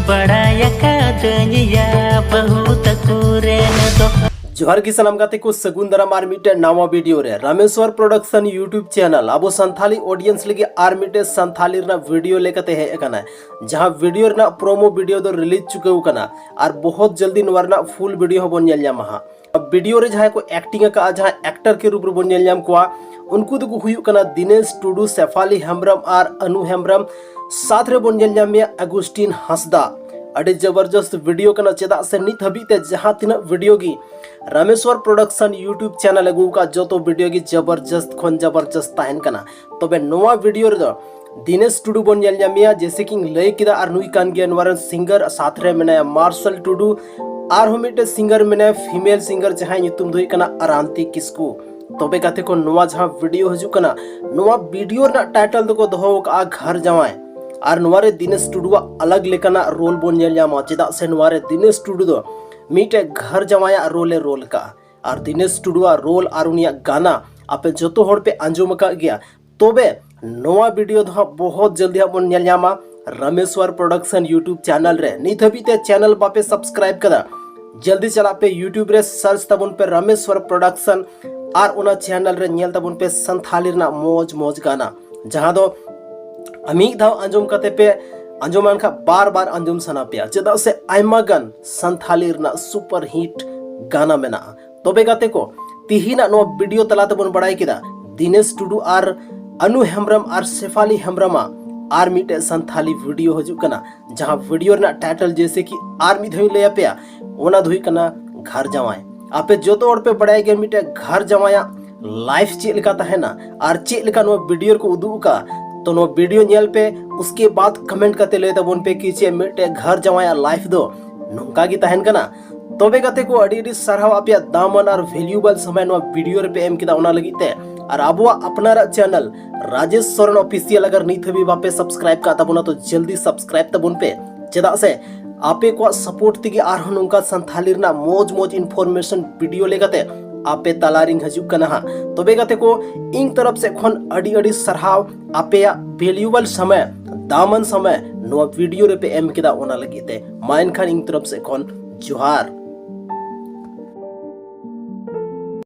बड़ाया बहु तकुरेन दो। जोहार की सलाम गाते को सगुन दाराम आर मिटे नावा वीडियो रे रामेश्वर प्रोडक्शन यूट्यूब चैनल अब संथाली ऑडियंस लगे आर मिटे संथाली रना वीडियो लेकते है एकना जहां वीडियो रना प्रोमो वीडियो दो रिलीज चुके कना और बहुत जल्दी नवरना फुल वीडियो हो बन नेल न्यामा हा वीडियो रे जहां को एक्टिंग का जहां एक्टर के रूप रे बन नेल न्याम कोआ उनको तो हुयु कना दिनेश टुडू सेफाली हेम्ब्रम और अनु हेम्ब्रम साथ रे बन नेल न्यामिया अगुस्टिन हंसदा अड़े जबरदस्त वीडियो कना चेदा से नित हबीते जहां तीना वीडियो की रामेश्वर प्रोडक्शन यूट्यूब चैनल अगू का जो तो वीडियो की जबरदस्त खन जबरदस्त ताहन कना तबे नोवा वीडियो रे दिनेश टुडू बन नेल न्यामिया जैसे कि लय किदा are Nooyi can't gay नवारन singer साथ रे मेना मार्शल टुडू आर होमिटे सिंगर मेना फीमेल सिंगर जहां नितुम दोई कना अरांती किस्कू तबे गाते को नोवा जहां वीडियो हजू कना नोवा वीडियो ना टाइटल दको दोहो का घर जावाय और नवारे दिनेश टुडू अलग लेकना रोल बन नेल न्यामा चेदा से नवारे दिनेश टुडू दो मीटे घर जमाया रोल का और दिनेश टुडू रोल और उनिया गाना आपे जतो होड़ पे आंजोम का गया तोबे नोवा वीडियो दो बहुत जल्दी बन नेल न्यामा रामेश्वर प्रोडक्शन यूट्यूब चैनल रे नित हबीते चैनल बापे सब्सक्राइब कदा जल्दी चला पे यूट्यूब रे सर्च तबन पे रामेश्वर प्रोडक्शन और उना चैनल रे नेल तबन पे संथाली ना मौज मौज गाना जहां दो अमीक धाव अंजुम कते पे अंजुमान का बार बार अंजुम सना पे चेदा से आयमागन संथाली रना सुपर हिट गाना मेना तोबे गाते को तिहिना नो वीडियो तलाते बन बड़ाई किदा दिनेश टुडू और अनु हेम्ब्रम और सेफाली हेम्ब्रमा आर्मी टे संथाली वीडियो हजू कना जहां वीडियो रना टाइटल जैसे कि आर्मी धोई ले पे ओना धोई कना घर जवाए आपे जो तो और पे बड़ाई गे मिटे घर जवाया लाइफ चेक लिखा है ना और चेक लिखा नो वीडियो को उदू का तो नो वीडियो नेल पे उसके बाद कमेंट करते ले तबन पे कीचे मिटे घर जवाया लाइफ दो नोंका की तहन कना तोबे गाते को अडी सरहाव आपया दामन और वैल्यूएबल समय नो वीडियो रे पे एम किदा ओना लगिते और आबुआ अपनारा चैनल राजेश सोरेन ऑफिशियल अगर नीत हबी बापे सब्सक्राइब का तबना तो जल्दी सब्सक्राइब तबन पे चेदा से आपे को सपोर्ट तिगे आर नोंका संथाली रना मौज मौज इन्फॉर्मेशन वीडियो लेगाते आपे तालारिंग हजूक कना हा तोबे गाते को इंग तरफ से खन अडी सरहाव आपे वैल्यूएबल समय दामन समय नो वीडियो रे पे एम किदा ओना लगिते माइन खान इंग तरफ से खन जोहार।